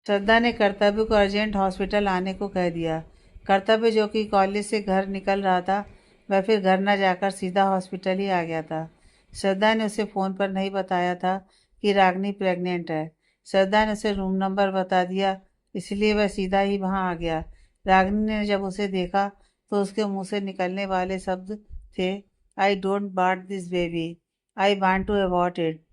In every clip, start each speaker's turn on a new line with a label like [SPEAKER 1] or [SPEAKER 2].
[SPEAKER 1] श्रद्धा ने कर्तव्य को अर्जेंट हॉस्पिटल आने को कह दिया। कर्तव्य, जो कि कॉलेज से घर निकल रहा था, वह फिर घर न जाकर सीधा हॉस्पिटल ही आ गया था। श्रद्धा ने उसे फ़ोन पर नहीं बताया था कि रागनी प्रेग्नेंट है। श्रद्धा ने उसे रूम नंबर बता दिया, इसलिए वह सीधा ही वहां आ गया। रागनी ने जब उसे देखा तो उसके मुंह से निकलने वाले शब्द थे, I don't want this baby, I want to abort it.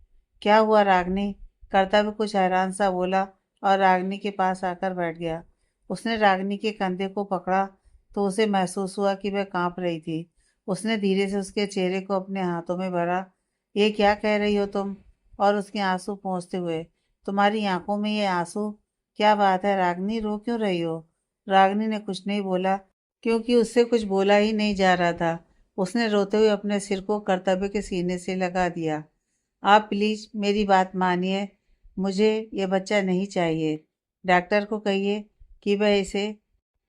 [SPEAKER 1] क्या हुआ रागनी? कर्तव्य कुछ हैरान सा बोला और रागनी के पास आकर बैठ गया। उसने रागनी के कंधे को पकड़ा तो उसे महसूस हुआ कि वह कांप रही थी। उसने धीरे से उसके चेहरे को अपने हाथों में भरा। ये क्या कह रही हो तुम? और उसके आंसू पोंछते हुए, तुम्हारी आंखों में ये आंसू? क्या बात है रागनी, रो क्यों रही हो? रागनी ने कुछ नहीं बोला, क्योंकि उससे कुछ बोला ही नहीं जा रहा था। उसने रोते हुए अपने सिर को कर्तव्य के सीने से लगा दिया। आप प्लीज़ मेरी बात मानिए, मुझे ये बच्चा नहीं चाहिए। डॉक्टर को कहिए कि वह इसे।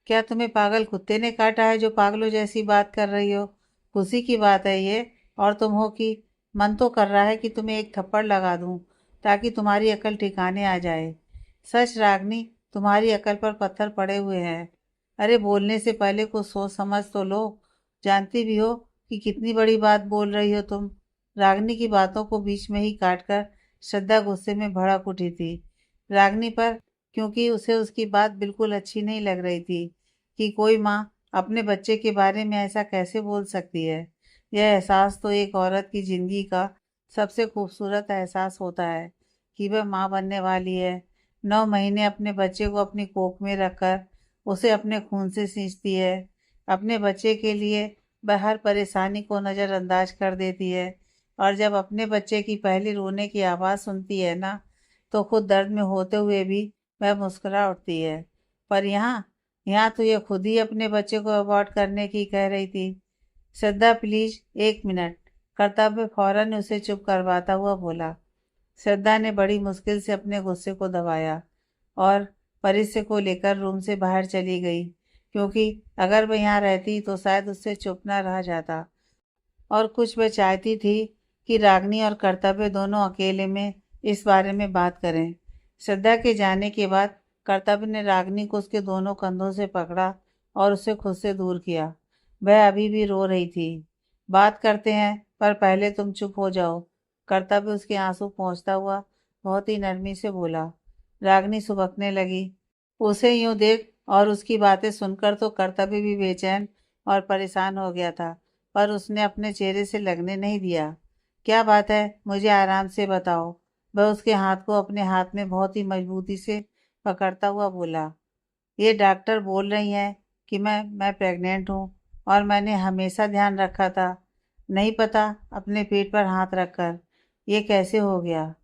[SPEAKER 1] क्या तुम्हें पागल कुत्ते ने काटा है जो पागलों जैसी बात कर रही हो? खुशी की बात है ये, और तुम हो कि मन तो कर रहा है कि तुम्हें एक थप्पड़ लगा दूं ताकि तुम्हारी अकल ठिकाने आ जाए। सच रागनी, तुम्हारी अकल पर पत्थर पड़े हुए हैं। अरे बोलने से पहले कुछ सोच समझ तो लो। जानती भी हो कि कितनी बड़ी बात बोल रही हो तुम। रागनी की बातों को बीच में ही काटकर श्रद्धा गुस्से में भड़क उठी थी रागनी पर, क्योंकि उसे उसकी बात बिल्कुल अच्छी नहीं लग रही थी कि कोई माँ अपने बच्चे के बारे में ऐसा कैसे बोल सकती है। यह एहसास तो एक औरत की ज़िंदगी का सबसे खूबसूरत एहसास होता है कि वह माँ बनने वाली है। 9 महीने अपने बच्चे को अपनी कोख में रखकर उसे अपने खून से सींचती है। अपने बच्चे के लिए वह हर परेशानी को नज़रअंदाज कर देती है, और जब अपने बच्चे की पहली रोने की आवाज़ सुनती है ना, तो खुद दर्द में होते हुए भी वह मुस्कुरा उठती है। पर यहाँ तो ये खुद ही अपने बच्चे को अबॉर्ट करने की कह रही थी। श्रद्धा प्लीज 1 मिनट। कर्तव्य फौरन उसे चुप करवाता हुआ बोला। श्रद्धा ने बड़ी मुश्किल से अपने गुस्से को दबाया और परिस्य को लेकर रूम से बाहर चली गई, क्योंकि अगर वह यहाँ रहती तो शायद उससे चुप न रह जाता। और कुछ वह चाहती थी कि रागनी और कर्तव्य दोनों अकेले में इस बारे में बात करें। श्रद्धा के जाने के बाद कर्तव्य ने रागनी को उसके दोनों कंधों से पकड़ा और उसे खुद से दूर किया। वह अभी भी रो रही थी। बात करते हैं, पर पहले तुम चुप हो जाओ। कर्तव्य उसके आंसू पोंछता हुआ बहुत ही नरमी से बोला। रागनी सुबकने लगी। उसे यूं देख और उसकी बातें सुनकर तो कर्तव्य भी बेचैन और परेशान हो गया था, पर उसने अपने चेहरे से लगने नहीं दिया। क्या बात है, मुझे आराम से बताओ। वह उसके हाथ को अपने हाथ में बहुत ही मजबूती से पकड़ता हुआ बोला। ये डॉक्टर बोल रही हैं कि मैं प्रेग्नेंट हूँ, और मैंने हमेशा ध्यान रखा था, नहीं पता, अपने पेट पर हाथ रखकर। ये कैसे हो गया?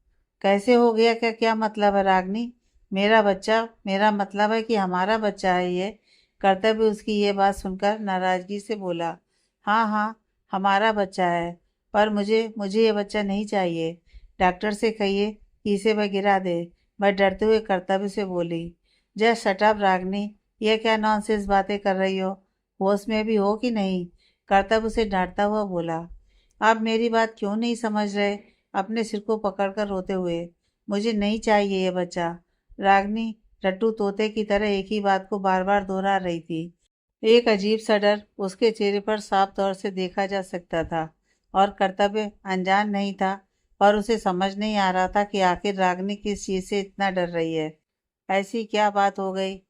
[SPEAKER 1] कैसे हो गया? क्या मतलब है रागनी? मेरा बच्चा, मेरा मतलब है कि हमारा बच्चा है ये। कर्तव्य उसकी ये बात सुनकर नाराजगी से बोला। हाँ हाँ, हमारा बच्चा है, पर मुझे मुझे ये बच्चा नहीं चाहिए। डॉक्टर से कहिए कि इसे वह गिरा दे। वह डरते हुए कर्तव्य से बोली। जस्ट शट अप रागनी, ये क्या नॉनसेंस बातें कर रही हो? होश में भी हो कि नहीं? कर्तव्य उसे डांटता हुआ बोला। आप मेरी बात क्यों नहीं समझ रहे? अपने सिर को पकड़कर रोते हुए, मुझे नहीं चाहिए ये बच्चा। रागनी रट्टू तोते की तरह एक ही बात को बार बार दोहरा रही थी। एक अजीब सा डर उसके चेहरे पर साफ तौर से देखा जा सकता था, और कर्तव्य अनजान नहीं था, पर उसे समझ नहीं आ रहा था कि आखिर रागनी किस चीज़ से इतना डर रही है। ऐसी क्या बात हो गई?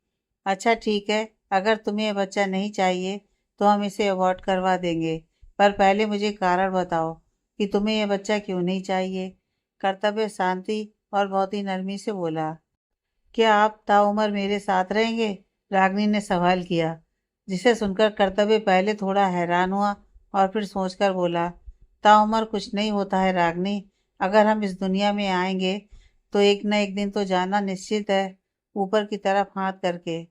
[SPEAKER 1] अच्छा ठीक है, अगर तुम्हें ये बच्चा नहीं चाहिए तो हम इसे अबॉर्ट करवा देंगे, पर पहले मुझे कारण बताओ कि तुम्हें यह बच्चा क्यों नहीं चाहिए। कर्तव्य शांति और बहुत ही नरमी से बोला। क्या आप ताउम्र मेरे साथ रहेंगे? रागिनी ने सवाल किया, जिसे सुनकर कर्तव्य पहले थोड़ा हैरान हुआ और फिर सोचकर बोला। ताउम्र कुछ नहीं होता है रागिनी। अगर हम इस दुनिया में आएंगे तो एक न एक दिन तो जाना निश्चित है। ऊपर की तरफ हाथ करके,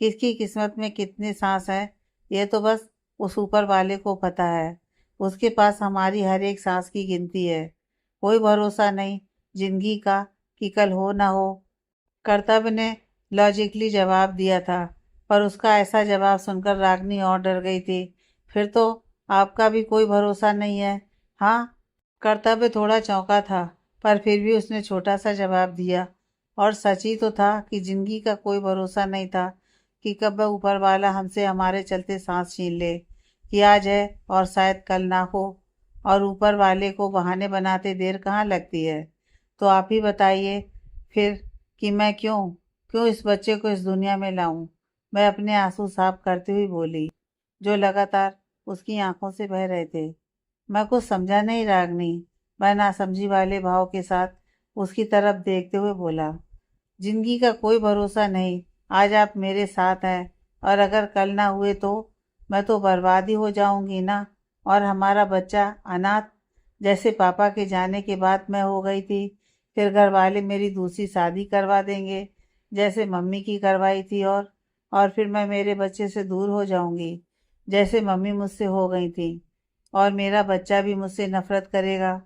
[SPEAKER 1] किसकी किस्मत में कितनी सांस है ये तो बस उस ऊपर वाले को पता है। उसके पास हमारी हर एक सांस की गिनती है। कोई भरोसा नहीं जिंदगी का कि कल हो ना हो। कर्तव्य ने लॉजिकली जवाब दिया था, पर उसका ऐसा जवाब सुनकर रागिनी और डर गई थी। फिर तो आपका भी कोई भरोसा नहीं है? हाँ। कर्तव्य थोड़ा चौंका था, पर फिर भी उसने छोटा सा जवाब दिया। और सच ही तो था कि जिंदगी का कोई भरोसा नहीं था कि कब वह ऊपर वाला हमसे हमारे चलते सांस छीन ले, कि आज है और शायद कल ना हो। और ऊपर वाले को बहाने बनाते देर कहाँ लगती है। तो आप ही बताइए फिर कि मैं क्यों क्यों इस बच्चे को इस दुनिया में लाऊं। मैं अपने आंसू साफ करती हुई बोली, जो लगातार उसकी आंखों से बह रहे थे। मैं कुछ समझा नहीं रागनी। मैं नासमझी वाले भाव के साथ उसकी तरफ देखते हुए बोला, जिंदगी का कोई भरोसा नहीं। आज आप मेरे साथ हैं और अगर कल ना हुए तो मैं तो बर्बाद ही हो जाऊंगी ना। और हमारा बच्चा अनाथ, जैसे पापा के जाने के बाद मैं हो गई थी। फिर घर वाले मेरी दूसरी शादी करवा देंगे जैसे मम्मी की करवाई थी। और फिर मैं मेरे बच्चे से दूर हो जाऊंगी जैसे मम्मी मुझसे हो गई थी। और मेरा बच्चा भी मुझसे नफरत करेगा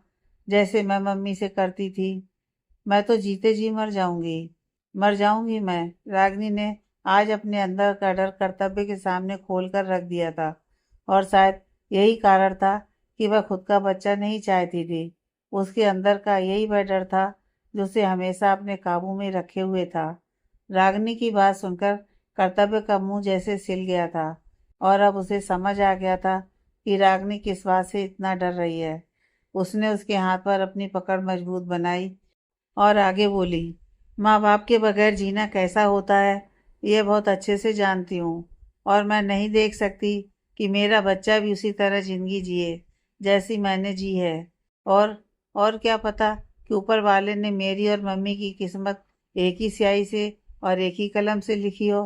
[SPEAKER 1] जैसे मैं मम्मी से करती थी। मैं तो जीते जी मर जाऊंगी मैं। रागिनी ने आज अपने अंदर का डर कर्तव्य के सामने खोल कर रख दिया था। और शायद यही कारण था कि वह खुद का बच्चा नहीं चाहती थी। उसके अंदर का यही वह डर था जो उसे हमेशा अपने काबू में रखे हुए था। रागिनी की बात सुनकर कर्तव्य का मुंह जैसे सिल गया था और अब उसे समझ आ गया था कि रागिनी किस बात से इतना डर रही है। उसने उसके हाथ पर अपनी पकड़ मजबूत बनाई और आगे बोली, माँ बाप के बगैर जीना कैसा होता है ये बहुत अच्छे से जानती हूँ। और मैं नहीं देख सकती कि मेरा बच्चा भी उसी तरह जिंदगी जिए जैसी मैंने जी है। और और क्या पता कि ऊपर वाले ने मेरी और मम्मी की किस्मत एक ही स्याही से और एक ही कलम से लिखी हो।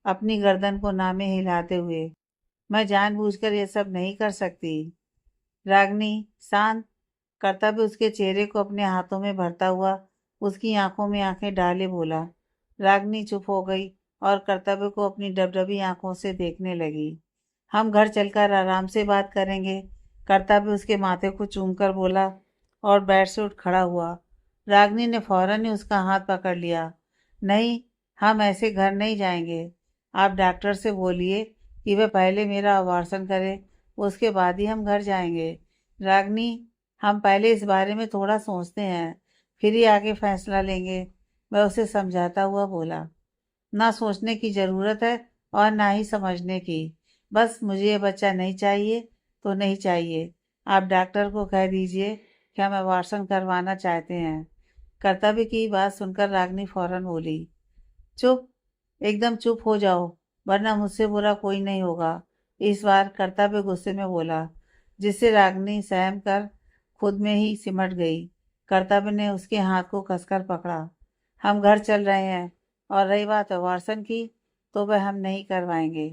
[SPEAKER 1] अपनी गर्दन को नामे हिलाते हुए, मैं जानबूझकर ये सब नहीं कर सकती। रागनी शांत। कर्तव्य उसके चेहरे को अपने हाथों में भरता हुआ उसकी आंखों में आंखें डाले बोला। रागनी चुप हो गई और कर्तव्य को अपनी डबडबी आंखों से देखने लगी। हम घर चलकर आराम से बात करेंगे। कर्तव्य उसके माथे को चूमकर बोला और बेड से उठ खड़ा हुआ। रागनी ने फौरन ही उसका हाथ पकड़ लिया। नहीं, हम ऐसे घर नहीं जाएंगे। आप डॉक्टर से बोलिए कि वह पहले मेरा अबॉर्शन करे, उसके बाद ही हम घर जाएंगे। रागनी, हम पहले इस बारे में थोड़ा सोचते हैं, फिर ही आगे फैसला लेंगे। वह उसे समझाता हुआ बोला, ना सोचने की ज़रूरत है और ना ही समझने की। बस मुझे ये बच्चा नहीं चाहिए तो नहीं चाहिए। आप डॉक्टर को कह दीजिए कि हम अबॉर्शन करवाना चाहते हैं। कर्तव्य की बात सुनकर रागनी फौरन बोली, चुप, एकदम चुप हो जाओ, वरना मुझसे बुरा कोई नहीं होगा। इस बार कर्तव्य गुस्से में बोला, जिससे रागिनी सहम कर खुद में ही सिमट गई। कर्तव्य ने उसके हाथ को कसकर पकड़ा। हम घर चल रहे हैं और रही बात अबॉर्शन की तो वह हम नहीं करवाएंगे।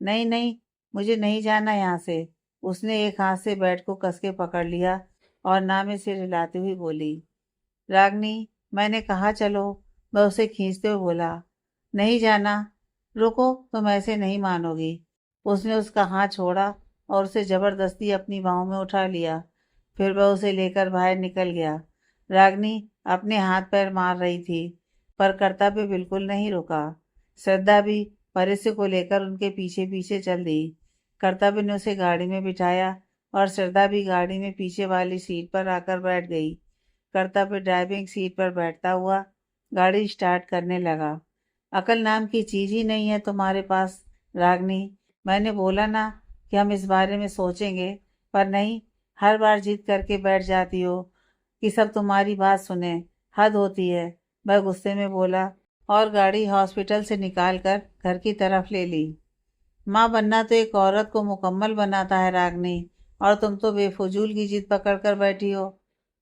[SPEAKER 1] नहीं नहीं, मुझे नहीं जाना यहाँ से। उसने एक हाथ से बेड को कस के पकड़ लिया और ना में सिर हिलाती हुई बोली, रागनी, मैंने कहा चलो। मैं उसे खींचते हुए बोला, नहीं जाना। रुको, तुम ऐसे नहीं मानोगी। उसने उसका हाथ छोड़ा और उसे जबरदस्ती अपनी बाहों में उठा लिया। फिर वह उसे लेकर बाहर निकल गया। रागनी अपने हाथ पैर मार रही थी पर कर्तव्य बिल्कुल नहीं रुका। श्रद्धा भी परिस्य को लेकर उनके पीछे पीछे चल दी। कर्तव्य ने उसे गाड़ी में बिठाया और श्रद्धा भी गाड़ी में पीछे वाली सीट पर आकर बैठ गई। कर्तव्य ड्राइविंग सीट पर बैठता हुआ गाड़ी स्टार्ट करने लगा। अकल नाम की चीज ही नहीं है तुम्हारे पास रागनी। मैंने बोला ना कि हम इस बारे में सोचेंगे, पर नहीं, हर बार जिद करके बैठ जाती हो कि सब तुम्हारी बात सुने। हद होती है। वह गुस्से में बोला और गाड़ी हॉस्पिटल से निकाल कर घर की तरफ ले ली। माँ बनना तो एक औरत को मुकम्मल बनाता है रागनी, और तुम तो बेफजूल की जिद पकड़ कर बैठी हो।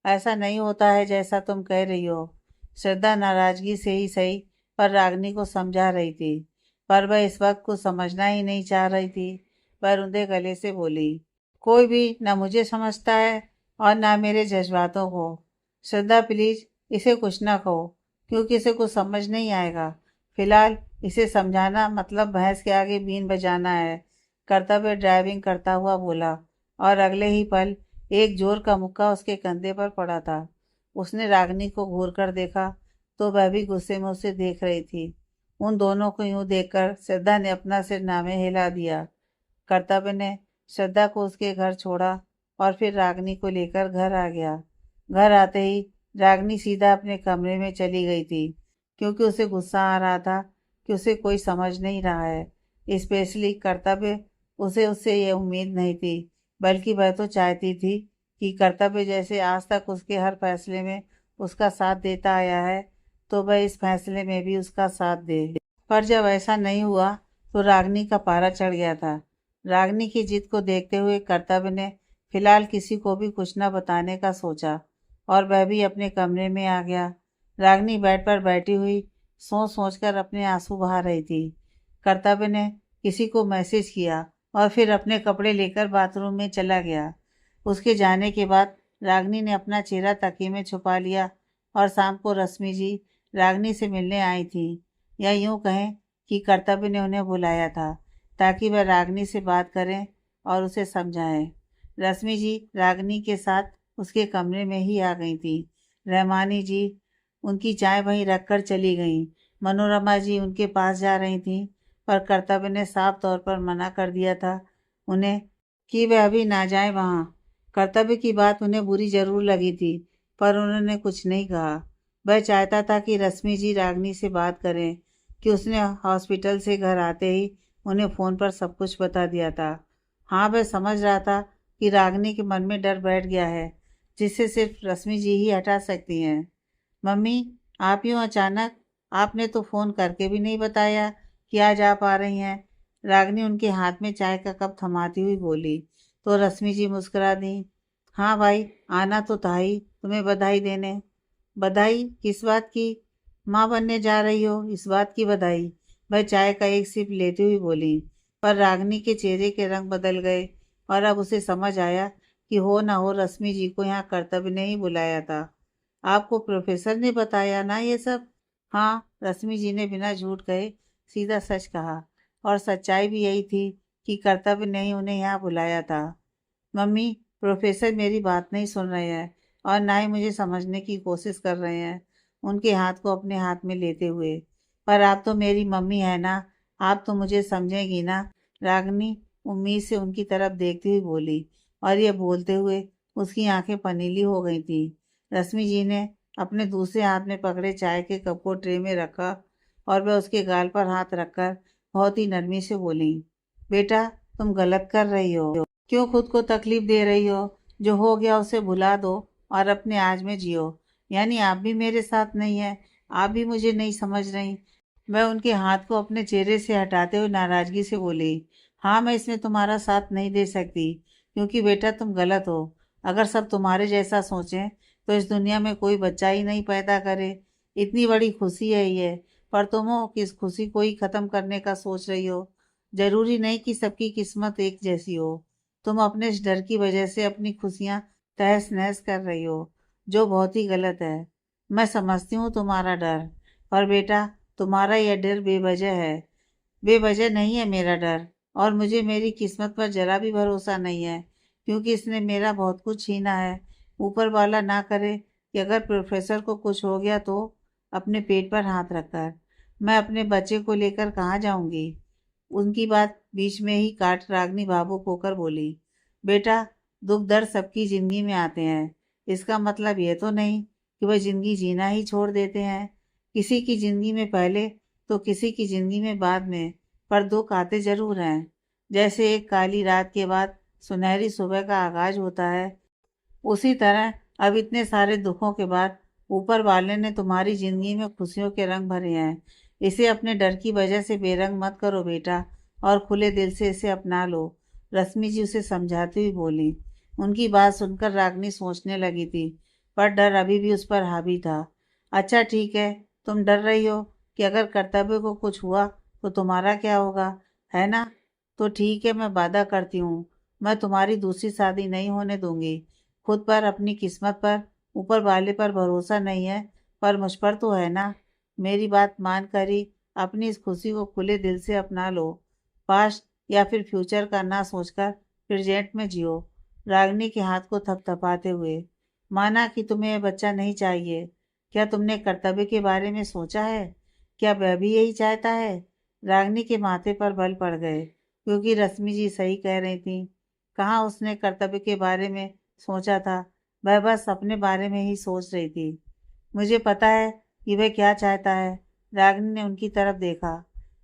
[SPEAKER 1] ऐसा नहीं होता है जैसा तुम कह रही हो। श्रद्धा नाराजगी से ही सही पर रागनी को समझा रही थी, पर वह इस वक्त कुछ समझना ही नहीं चाह रही थी। वह रुंधे गले से बोली, कोई भी ना मुझे समझता है और ना मेरे जज्बातों को। श्रद्धा प्लीज, इसे कुछ ना कहो, क्योंकि इसे कुछ समझ नहीं आएगा। फिलहाल इसे समझाना मतलब भैंस के आगे बीन बजाना है। कर्तव्य ड्राइविंग करता हुआ बोला और अगले ही पल एक जोर का मुक्का उसके कंधे पर पड़ा था। उसने रागिनी को घूर कर देखा तो वह भी गुस्से में उसे देख रही थी। उन दोनों को यूं देखकर श्रद्धा ने अपना सिर नामे हिला दिया। कर्तव्य ने श्रद्धा को उसके घर छोड़ा और फिर रागिनी को लेकर घर आ गया। घर आते ही रागिनी सीधा अपने कमरे में चली गई थी क्योंकि उसे गुस्सा आ रहा था कि उसे कोई समझ नहीं रहा है। स्पेशली कर्तव्य, उसे उससे ये उम्मीद नहीं थी, बल्कि वह तो चाहती थी कि कर्तव्य जैसे आज तक उसके हर फैसले में उसका साथ देता आया है, तो वह इस फैसले में भी उसका साथ दे। पर जब ऐसा नहीं हुआ तो रागनी का पारा चढ़ गया था। रागनी की जिद को देखते हुए कर्तव्य ने फिलहाल किसी को भी कुछ न बताने का सोचा और वह भी अपने कमरे में आ गया। रागनी बेड पर बैठी हुई सोच सोचकर अपने आंसू बहा रही थी। कर्तव्य ने किसी को मैसेज किया और फिर अपने कपड़े लेकर बाथरूम में चला गया। उसके जाने के बाद रागनी ने अपना चेहरा तकिए में छुपा लिया और शाम को रश्मि जी रागनी से मिलने आई थी, या यूं कहें कि कर्तव्य ने उन्हें बुलाया था ताकि वह रागनी से बात करें और उसे समझाएं। रश्मि जी रागनी के साथ उसके कमरे में ही आ गई थी। रहमानी जी उनकी चाय वहीं रखकर चली गईं। मनोरमा जी उनके पास जा रही थीं, पर कर्तव्य ने साफ तौर पर मना कर दिया था उन्हें कि वे अभी ना जाएं वहाँ। कर्तव्य की बात उन्हें बुरी जरूर लगी थी, पर उन्होंने कुछ नहीं कहा। वह चाहता था कि रश्मि जी रागनी से बात करें कि उसने हॉस्पिटल से घर आते ही उन्हें फ़ोन पर सब कुछ बता दिया था। हाँ, वह समझ रहा था कि रागनी के मन में डर बैठ गया है, जिसे सिर्फ रश्मि जी ही हटा सकती हैं। मम्मी, आप यूँ अचानक, आपने तो फ़ोन करके भी नहीं बताया कि आज आप आ रही हैं। रागनी उनके हाथ में चाय का कप थमाती हुई बोली, तो रश्मि जी मुस्कुरा दी। हाँ भाई, आना तो था ही, तुम्हें बधाई देने। बधाई किस बात की? माँ बनने जा रही हो, इस बात की बधाई? वह चाय का एक सिप लेती हुई बोली। पर रागनी के चेहरे के रंग बदल गए और अब उसे समझ आया कि हो न हो रश्मि जी को यहाँ कर्तव्य ने ही बुलाया था। आपको प्रोफेसर ने बताया ना ये सब? हाँ, रश्मि जी ने बिना झूठ कहे सीधा सच कहा, और सच्चाई भी यही थी कि कर्तव्य ने ही उन्हें यहाँ बुलाया था। मम्मी, प्रोफेसर मेरी बात नहीं सुन रहे हैं और ना ही मुझे समझने की कोशिश कर रहे हैं, उनके हाथ को अपने हाथ में लेते हुए। पर आप तो मेरी मम्मी है ना, आप तो मुझे समझेंगी ना? रागनी उम्मीद से उनकी तरफ देखती हुई बोली, और ये बोलते हुए उसकी आंखें पनीली हो गई थी। रश्मि जी ने अपने दूसरे हाथ में पकड़े चाय के कप को ट्रे में रखा और वह उसके गाल पर हाथ रखकर बहुत ही नरमी से बोली, बेटा, तुम गलत कर रही हो। क्यों खुद को तकलीफ दे रही हो? जो हो गया उसे भुला दो और अपने आज में जियो। यानी आप भी मेरे साथ नहीं है, आप भी मुझे नहीं समझ रही। मैं उनके हाथ को अपने चेहरे से हटाते हुए नाराजगी से बोली, हाँ, मैं इसमें तुम्हारा साथ नहीं दे सकती, क्योंकि बेटा तुम गलत हो। अगर सब तुम्हारे जैसा सोचें तो इस दुनिया में कोई बच्चा ही नहीं पैदा करे। इतनी बड़ी खुशी है ये, पर तुम हो कि इस खुशी को ही ख़त्म करने का सोच रही हो। जरूरी नहीं कि सबकी किस्मत एक जैसी हो। तुम अपने इस डर की वजह से अपनी खुशियाँ तहस नहस कर रही हो, जो बहुत ही गलत है। मैं समझती हूँ तुम्हारा डर, पर बेटा, तुम्हारा यह डर बेवजह है। बेवजह नहीं है मेरा डर, और मुझे मेरी किस्मत पर जरा भी भरोसा नहीं है, क्योंकि इसने मेरा बहुत कुछ छीना है। ऊपर वाला ना करे कि अगर प्रोफेसर को कुछ हो गया तो? अपने पेट पर हाथ रखकर मैं अपने बच्चे को लेकर कहाँ जाऊंगी? उनकी बात बीच में ही काट रागनी भावुक होकर बोली, बेटा, दुख दर्द सबकी जिंदगी में आते हैं। इसका मतलब ये तो नहीं कि वह जिंदगी जीना ही छोड़ देते हैं। किसी की जिंदगी में पहले तो किसी की जिंदगी में बाद में, पर दुख आते जरूर हैं। जैसे एक काली रात के बाद सुनहरी सुबह का आगाज होता है, उसी तरह अब इतने सारे दुखों के बाद ऊपर वाले ने तुम्हारी जिंदगी में खुशियों के रंग भरे हैं। इसे अपने डर की वजह से बेरंग मत करो बेटा, और खुले दिल से इसे अपना लो। रश्मि जी उसे समझाती हुई बोली। उनकी बात सुनकर रागनी सोचने लगी थी, पर डर अभी भी उस पर हावी था। अच्छा ठीक है, तुम डर रही हो कि अगर कर्तव्य को कुछ हुआ तो तुम्हारा क्या होगा, है ना? तो ठीक है, मैं वादा करती हूँ, मैं तुम्हारी दूसरी शादी नहीं होने दूंगी। खुद पर, अपनी किस्मत पर, ऊपर वाले पर भरोसा नहीं है, पर मुझ पर तो है ना? मेरी बात मान कर ही अपनी इस खुशी को खुले दिल से अपना लो। पास्ट या फिर फ्यूचर का ना सोचकर प्रेजेंट में जियो। रागनी के हाथ को थपथपाते हुए, माना कि तुम्हें यह बच्चा नहीं चाहिए, क्या तुमने कर्तव्य के बारे में सोचा है? क्या वह भी यही चाहता है? रागनी के माथे पर बल पड़ गए, क्योंकि रश्मि जी सही कह रही थी। कहाँ उसने कर्तव्य के बारे में सोचा था, वह बस अपने बारे में ही सोच रही थी। मुझे पता है कि वह क्या चाहता है, रागिनी ने उनकी तरफ देखा।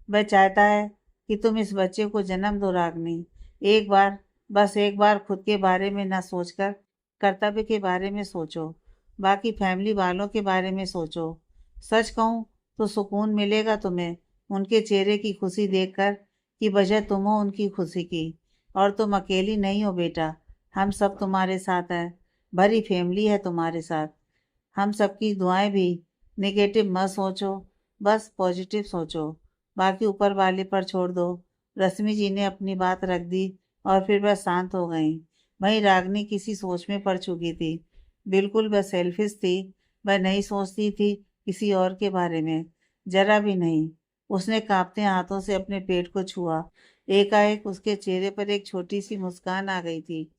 [SPEAKER 1] वह चाहता है कि तुम इस बच्चे को जन्म दो रागिनी। एक बार, बस एक बार खुद के बारे में न सोचकर कर्तव्य के बारे में सोचो। बाकी फैमिली वालों के बारे में सोचो। सच कहूँ तो सुकून मिलेगा तुम्हें उनके चेहरे की खुशी देखकर कि वजह तुम हो उनकी खुशी की। और तुम अकेली नहीं हो बेटा, हम सब तुम्हारे साथ हैं। भरी फैमिली है तुम्हारे साथ। हम सबकी दुआएं भी। नेगेटिव मत सोचो, बस पॉजिटिव सोचो। बाकी ऊपर वाले पर छोड़ दो। रश्मि जी ने अपनी बात रख दी और फिर वह शांत हो गई। वहीं रागनी किसी सोच में पड़ चुकी थी। बिल्कुल वह सेल्फिश थी। वह नहीं सोचती थी किसी और के बारे में, जरा भी नहीं। उसने कांपते हाथों से अपने पेट को छुआ। एकाएक उसके चेहरे पर एक छोटी सी मुस्कान आ गई थी।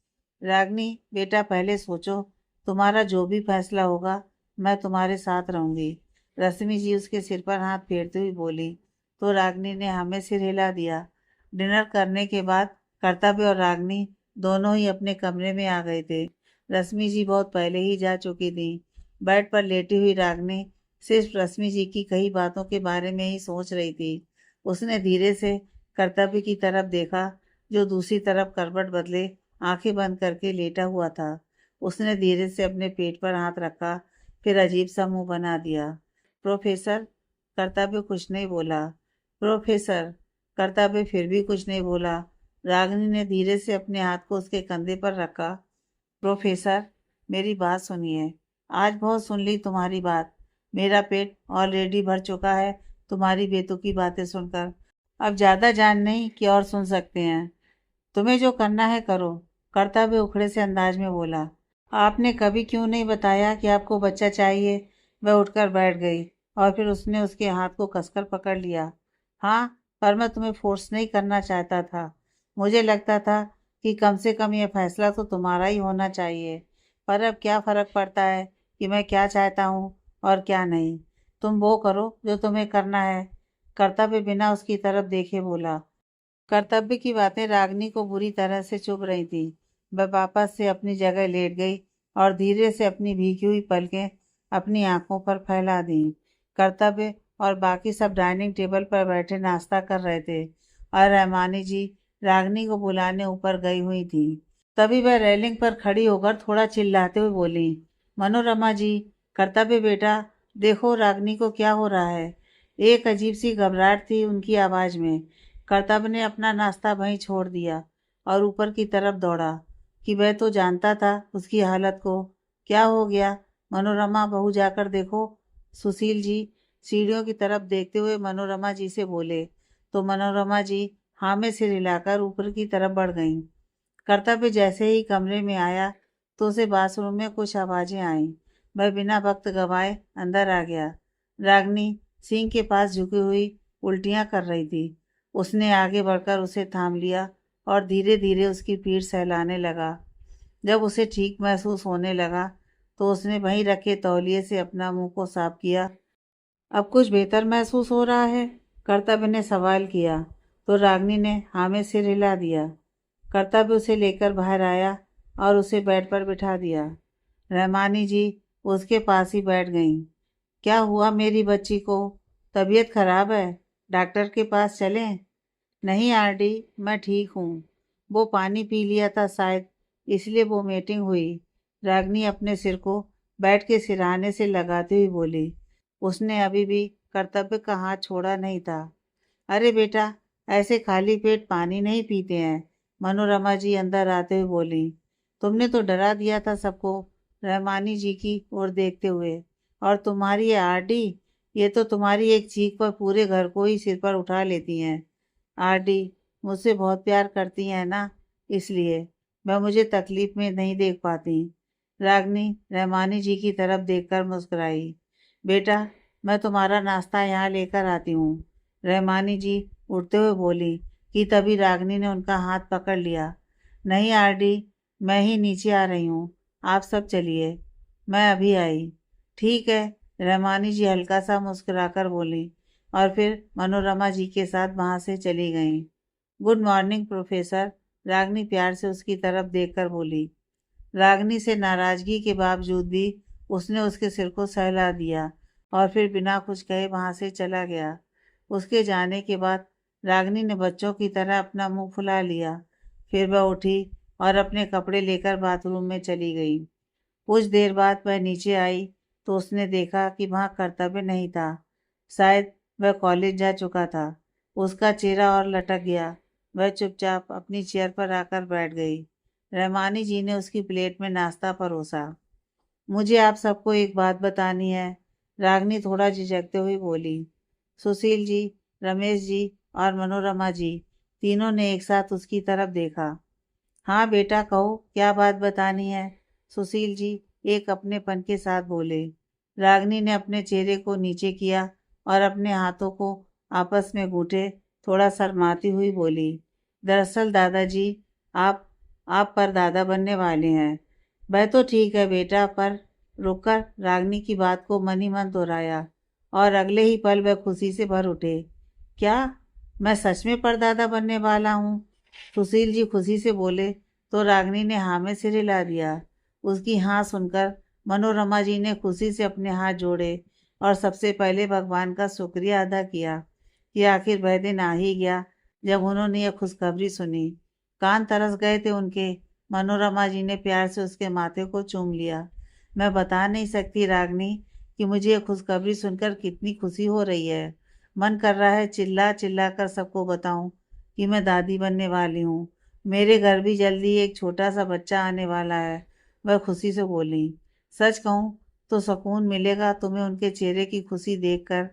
[SPEAKER 1] रागनी बेटा, पहले सोचो, तुम्हारा जो भी फैसला होगा मैं तुम्हारे साथ रहूंगी। रश्मि जी उसके सिर पर हाथ फेरते हुए बोली तो रागनी ने हमें सिर हिला दिया। डिनर करने के बाद कर्तव्य और रागनी दोनों ही अपने कमरे में आ गए थे। रश्मि जी बहुत पहले ही जा चुकी थी। बेड पर लेटी हुई रागनी सिर्फ रश्मि जी की कई बातों के बारे में ही सोच रही थी। उसने धीरे से कर्तव्य की तरफ देखा, जो दूसरी तरफ करवट बदले आंखें बंद करके लेटा हुआ था। उसने धीरे से अपने पेट पर हाथ रखा, फिर अजीब सा मुंह बना दिया। प्रोफेसर, कर्तव्य कुछ नहीं बोला। प्रोफेसर, कर्तव्य फिर भी कुछ नहीं बोला। रागिनी ने धीरे से अपने हाथ को उसके कंधे पर रखा। प्रोफेसर, मेरी बात सुनिए। आज बहुत सुन ली तुम्हारी बात। मेरा पेट ऑलरेडी भर चुका है तुम्हारी बेतुकी बातें सुनकर। अब ज़्यादा जान नहीं कि और सुन सकते हैं। तुम्हें जो करना है करो, कर्तव्य उखड़े से अंदाज में बोला। आपने कभी क्यों नहीं बताया कि आपको बच्चा चाहिए? वह उठकर बैठ गई और फिर उसने उसके हाथ को कसकर पकड़ लिया। हाँ, पर मैं तुम्हें फोर्स नहीं करना चाहता था। मुझे लगता था कि कम से कम यह फैसला तो तुम्हारा ही होना चाहिए। पर अब क्या फ़र्क पड़ता है कि मैं क्या चाहता हूँ और क्या नहीं। तुम वो करो जो तुम्हें करना है। कर्तव्य बिना उसकी तरफ देखे बोला। कर्तव्य की बातें रागिनी को बुरी तरह से चुभ रही थी। वह वापस से अपनी जगह लेट गई और धीरे से अपनी भीगी हुई पलकें अपनी आंखों पर फैला दी। कर्तव्य और बाकी सब डाइनिंग टेबल पर बैठे नाश्ता कर रहे थे और रहमानी जी रागिनी को बुलाने ऊपर गई हुई थी। तभी वह रेलिंग पर खड़ी होकर थोड़ा चिल्लाते हुए बोली, मनोरमा जी, कर्तव्य बेटा, देखो रागिनी को क्या हो रहा है। एक अजीब सी घबराहट थी उनकी आवाज़ में। कर्तव्य ने अपना नाश्ता वहीं छोड़ दिया और ऊपर की तरफ दौड़ा कि वह तो जानता था उसकी हालत को। क्या हो गया मनोरमा, बहू जाकर देखो। सुशील जी सीढ़ियों की तरफ देखते हुए मनोरमा जी से बोले तो मनोरमा जी हाँ में सिर हिलाकर ऊपर की तरफ बढ़ गईं। कर्तव्य जैसे ही कमरे में आया तो उसे बाथरूम में कुछ आवाज़ें आईं। वह बिना वक्त गंवाए अंदर आ गया। रागिनी सिंक के पास झुकी हुई उल्टियाँ कर रही थी। उसने आगे बढ़कर उसे थाम लिया और धीरे धीरे उसकी पीठ सहलाने लगा। जब उसे ठीक महसूस होने लगा तो उसने वहीं रखे तौलिए से अपना मुंह को साफ किया। अब कुछ बेहतर महसूस हो रहा है? कर्तव्य ने सवाल किया तो रागिनी ने हाँ में सिर हिला दिया। कर्तव्य उसे लेकर बाहर आया और उसे बेड पर बिठा दिया। रहमानी जी उसके पास ही बैठ गईं। क्या हुआ मेरी बच्ची को? तबीयत खराब है? डॉक्टर के पास चलें? नहीं आरडी, मैं ठीक हूँ। वो पानी पी लिया था शायद, इसलिए वोमिटिंग हुई। रागिनी अपने सिर को बेड के सिरहाने से लगाते हुए बोली। उसने अभी भी कर्तव्य का हाथ छोड़ा नहीं था। अरे बेटा, ऐसे खाली पेट पानी नहीं पीते हैं, मनोरमा जी अंदर आते हुए बोली। तुमने तो डरा दिया था सबको, रहमानी जी की ओर देखते हुए। और तुम्हारी ये आरडी, ये तो तुम्हारी एक चीख पर पूरे घर को ही सिर पर उठा लेती हैं। आरडी मुझसे बहुत प्यार करती हैं ना, इसलिए वह मुझे तकलीफ में नहीं देख पाती। रागिनी रहमानी जी की तरफ देखकर मुस्कुराई। बेटा, मैं तुम्हारा नाश्ता यहाँ लेकर आती हूँ, रहमानी जी उठते हुए बोली कि तभी रागिनी ने उनका हाथ पकड़ लिया। नहीं आरडी, मैं ही नीचे आ रही हूँ, आप सब चलिए, मैं अभी आई। ठीक है, रहमानी जी हल्का सा मुस्कुराकर बोली और फिर मनोरमा जी के साथ वहाँ से चली गईं। गुड मॉर्निंग प्रोफेसर, रागिनी प्यार से उसकी तरफ देखकर बोली। रागिनी से नाराज़गी के बावजूद भी उसने उसके सिर को सहला दिया और फिर बिना कुछ कहे वहाँ से चला गया। उसके जाने के बाद रागिनी ने बच्चों की तरह अपना मुंह फुला लिया। फिर वह उठी और अपने कपड़े लेकर बाथरूम में चली गई। कुछ देर बाद वह नीचे आई तो उसने देखा कि वहाँ कर्तव्य नहीं था। शायद वह कॉलेज जा चुका था। उसका चेहरा और लटक गया। वह चुपचाप अपनी चेयर पर आकर बैठ गई। रहमानी जी ने उसकी प्लेट में नाश्ता परोसा। मुझे आप सबको एक बात बतानी है, रागिनी थोड़ा झिझकते हुए बोली। सुशील जी, रमेश जी और मनोरमा जी तीनों ने एक साथ उसकी तरफ देखा। हाँ बेटा, कहो क्या बात बतानी है, सुशील जी एक अपनेपन के साथ बोले। रागिनी ने अपने चेहरे को नीचे किया और अपने हाथों को आपस में घूंटे थोड़ा शर्माती हुई बोली। दरअसल दादाजी, आप आप परदादा बनने वाले हैं। वह तो ठीक है बेटा, पर रुककर रागिनी की बात को मन ही मन दोहराया और अगले ही पल वह खुशी से भर उठे। क्या मैं सच में परदादा बनने वाला हूँ? सुशील जी खुशी से बोले तो रागिनी ने हाँ में सिर हिला दिया। उसकी हाँ सुनकर मनोरमा जी ने खुशी से अपने हाथ जोड़े और सबसे पहले भगवान का शुक्रिया अदा किया कि आखिर वह दिन आ ही गया जब उन्होंने यह खुशखबरी सुनी। कान तरस गए थे उनके। मनोरमा जी ने प्यार से उसके माथे को चूम लिया। मैं बता नहीं सकती रागिनी कि मुझे यह खुशखबरी सुनकर कितनी खुशी हो रही है। मन कर रहा है चिल्ला चिल्ला कर सबको बताऊं कि मैं दादी बनने वाली हूँ। मेरे घर भी जल्दी एक छोटा सा बच्चा आने वाला है। वह खुशी से बोली। सच कहूँ तो सुकून मिलेगा तुम्हें उनके चेहरे की खुशी देखकर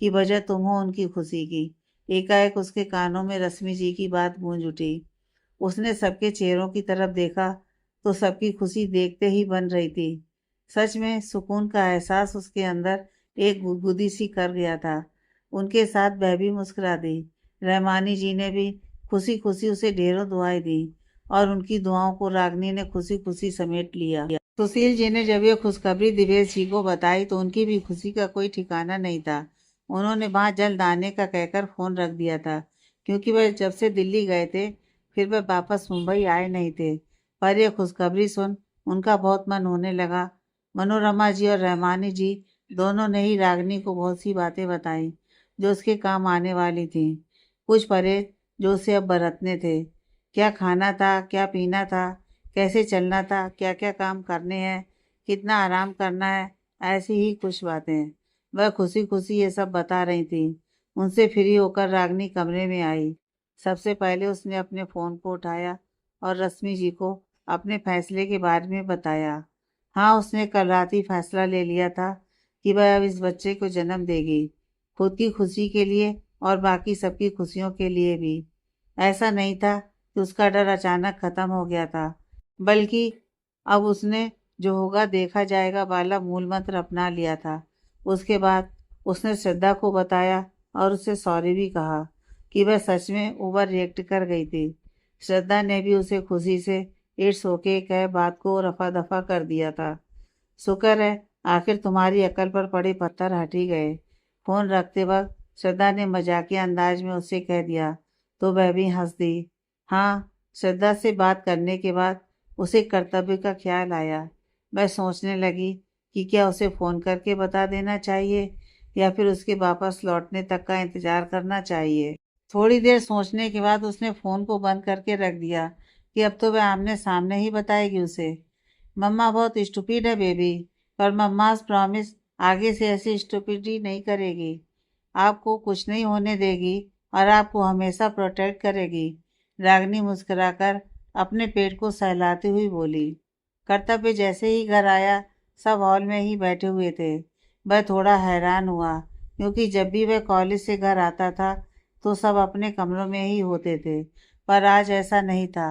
[SPEAKER 1] कि वजह तुम हो उनकी खुशी की। एकाएक उसके कानों में रश्मि जी की बात गूंज उठी। उसने सबके चेहरों की तरफ देखा तो सबकी खुशी देखते ही बन रही थी। सच में सुकून का एहसास उसके अंदर एक गुदगुदी सी कर गया था। उनके साथ वह भी मुस्कुरा दी। रहमानी जी ने भी खुशी खुशी उसे ढेरों दुआएं दी और उनकी दुआओं को रागिनी ने खुशी खुशी समेट लिया। सुशील जी ने जब यह खुशखबरी दिवेश जी को बताई तो उनकी भी खुशी का कोई ठिकाना नहीं था। उन्होंने वहां जल्द आने का कहकर फोन रख दिया था, क्योंकि वह जब से दिल्ली गए थे फिर वह वापस मुंबई आए नहीं थे। पर यह खुशखबरी सुन उनका बहुत मन होने लगा। मनोरमा जी और रहमानी जी दोनों ने ही रागिनी को बहुत सी बातें बताई जो उसके काम आने वाली थी। कुछ परहेज जो उसे अब बरतने थे। क्या खाना था, क्या पीना था, कैसे चलना था, क्या क्या काम करने हैं, कितना आराम करना है, ऐसी ही कुछ बातें। वह खुशी खुशी ये सब बता रही थी। उनसे फ्री होकर रागिनी कमरे में आई। सबसे पहले उसने अपने फ़ोन को उठाया और रश्मि जी को अपने फैसले के बारे में बताया। हाँ, उसने कल रात ही फैसला ले लिया था कि वह अब इस बच्चे को जन्म देगी, खुद की खुशी के लिए और बाकी सबकी खुशियों के लिए भी। ऐसा नहीं था कि उसका डर अचानक खत्म हो गया था, बल्कि अब उसने जो होगा देखा जाएगा वाला मूल मंत्र अपना लिया था। उसके बाद उसने श्रद्धा को बताया और उसे सॉरी भी कहा कि वह सच में ओवर रिएक्ट कर गई थी। श्रद्धा ने भी उसे खुशी से इट्स ओके कह बात को रफा दफा कर दिया था। शुक्र है आखिर तुम्हारी अकल पर पड़े पत्थर हट ही गए। फोन रखते वक्त श्रद्धा ने मजाकिया अंदाज में उससे कह दिया तो वह भी हंस दी। हाँ, श्रद्धा से बात करने के बाद उसे कर्तव्य का ख्याल आया। वह सोचने लगी कि क्या उसे फ़ोन करके बता देना चाहिए या फिर उसके वापस लौटने तक का इंतज़ार करना चाहिए। थोड़ी देर सोचने के बाद उसने फ़ोन को बंद करके रख दिया कि अब तो वह आमने सामने ही बताएगी उसे। मम्मा बहुत स्टूपिड है बेबी, पर मम्माज प्रॉमिस आगे से ऐसी स्टूपिडी नहीं करेगी। आपको कुछ नहीं होने देगी और आपको हमेशा प्रोटेक्ट करेगी। रागिनी मुस्कुराकर अपने पेट को सहलाती हुई बोली। कर्तव्य जैसे ही घर आया सब हॉल में ही बैठे हुए थे। वह थोड़ा हैरान हुआ क्योंकि जब भी वह कॉलेज से घर आता था तो सब अपने कमरों में ही होते थे, पर आज ऐसा नहीं था।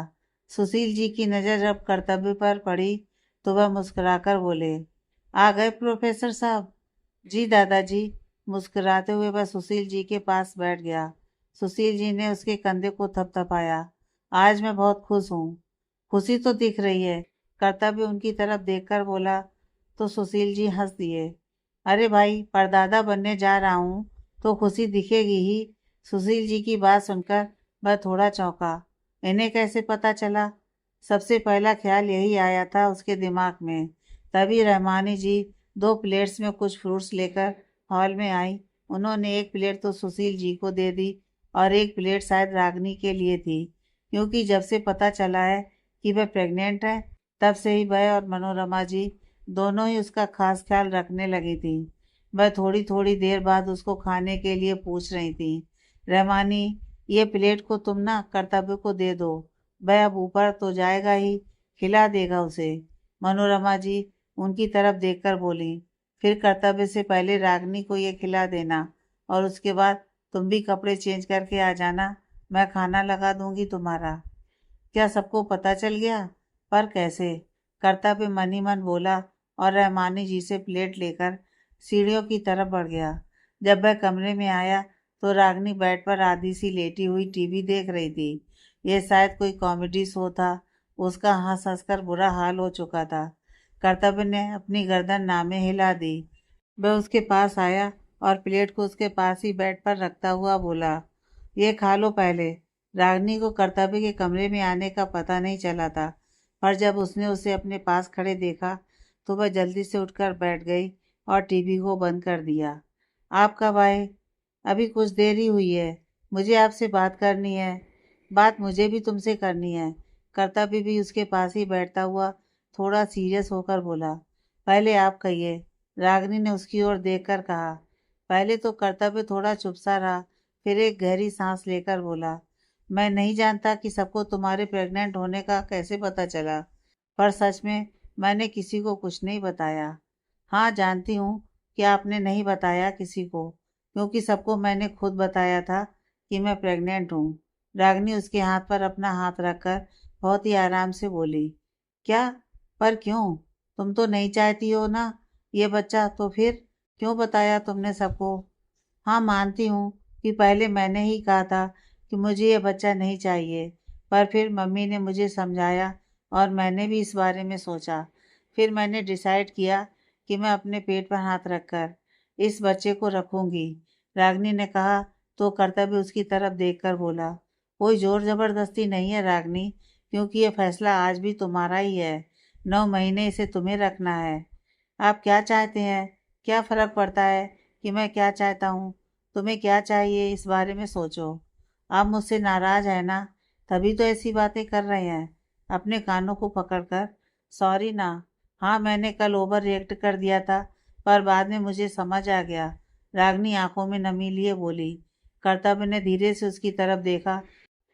[SPEAKER 1] सुशील जी की नज़र जब कर्तव्य पर पड़ी तो वह मुस्कुराकर बोले, आ गए प्रोफेसर साहब? जी दादाजी। मुस्कुराते हुए वह सुशील जी के पास बैठ गया। सुशील जी ने उसके कंधे को थपथपाया। आज मैं बहुत खुश हूँ। खुशी तो दिख रही है, कर्तव्य उनकी तरफ देखकर बोला तो सुशील जी हंस दिए। अरे भाई, परदादा बनने जा रहा हूँ तो खुशी दिखेगी ही। सुशील जी की बात सुनकर वह थोड़ा चौंका। इन्हें कैसे पता चला? सबसे पहला ख्याल यही आया था उसके दिमाग में। तभी रहमानी जी 2 प्लेट्स में कुछ फ्रूट्स लेकर हॉल में आई, उन्होंने एक प्लेट तो सुशील जी को दे दी और एक प्लेट शायद रागनी के लिए थी, क्योंकि जब से पता चला है कि वह प्रेग्नेंट है, तब से ही वह और मनोरमा जी दोनों ही उसका खास ख्याल रखने लगी थी। वह थोड़ी थोड़ी देर बाद उसको खाने के लिए पूछ रही थी, रहमानी, ये प्लेट को तुम ना कर्तव्य को दे दो, वह अब ऊपर तो जाएगा ही, खिला देगा उसे। मनोरमा जी उनकी तरफ देखकर बोली, फिर कर्तव्य से पहले रागनी को ये खिला देना और उसके बाद तुम भी कपड़े चेंज करके आ जाना, मैं खाना लगा दूंगी तुम्हारा। क्या सबको पता चल गया? पर कैसे? कर्तव्य मन ही मन बोला और रहमानी जी से प्लेट लेकर सीढ़ियों की तरफ बढ़ गया। जब वह कमरे में आया तो रागनी बेड पर आधी सी लेटी हुई टीवी देख रही थी। यह शायद कोई कॉमेडी शो था। उसका हंस हंस कर बुरा हाल हो चुका था। कर्तव्य ने अपनी गर्दन नामे हिला दी। वह उसके पास आया और प्लेट को उसके पास ही बेड पर रखता हुआ बोला, ये खा लो पहले। रागनी को कर्तव्य के कमरे में आने का पता नहीं चला था, पर जब उसने उसे अपने पास खड़े देखा तो वह जल्दी से उठकर बैठ गई और टीवी को बंद कर दिया। आप कब आए? अभी कुछ देर ही हुई है। मुझे आपसे बात करनी है। बात मुझे भी तुमसे करनी है। कर्तव्य भी उसके पास ही बैठता हुआ थोड़ा सीरियस होकर बोला, पहले आप कहिए। रागनी ने उसकी ओर देखकर कहा। पहले तो कर्तव्य थोड़ा चुप सा रहा, फिर एक गहरी सांस लेकर बोला, मैं नहीं जानता कि सबको तुम्हारे प्रेग्नेंट होने का कैसे पता चला, पर सच में मैंने किसी को कुछ नहीं बताया। हाँ, जानती हूँ कि आपने नहीं बताया किसी को, क्योंकि सबको मैंने खुद बताया था कि मैं प्रेग्नेंट हूँ। रागनी उसके हाथ पर अपना हाथ रखकर बहुत ही आराम से बोली, क्या? पर क्यों? तुम तो नहीं चाहती हो ना ये बच्चा, तो फिर क्यों बताया तुमने सबको? हाँ, मानती हूँ कि पहले मैंने ही कहा था कि मुझे ये बच्चा नहीं चाहिए, पर फिर मम्मी ने मुझे समझाया और मैंने भी इस बारे में सोचा। फिर मैंने डिसाइड किया कि मैं अपने पेट पर हाथ रखकर इस बच्चे को रखूंगी। रागनी ने कहा तो कर्तव्य उसकी तरफ देखकर बोला, कोई जोर जबरदस्ती नहीं है रागनी, क्योंकि ये फैसला आज भी तुम्हारा ही है। 9 महीने इसे तुम्हें रखना है। आप क्या चाहते हैं? क्या फर्क पड़ता है कि मैं क्या चाहता हूँ? तुम्हें क्या चाहिए इस बारे में सोचो। आप मुझसे नाराज है ना, तभी तो ऐसी बातें कर रहे हैं। अपने कानों को पकड़कर, सॉरी ना। हाँ, मैंने कल ओवर रिएक्ट कर दिया था, पर बाद में मुझे समझ आ गया। रागनी आंखों में नमी लिए बोली। कर्तव्य ने धीरे से उसकी तरफ देखा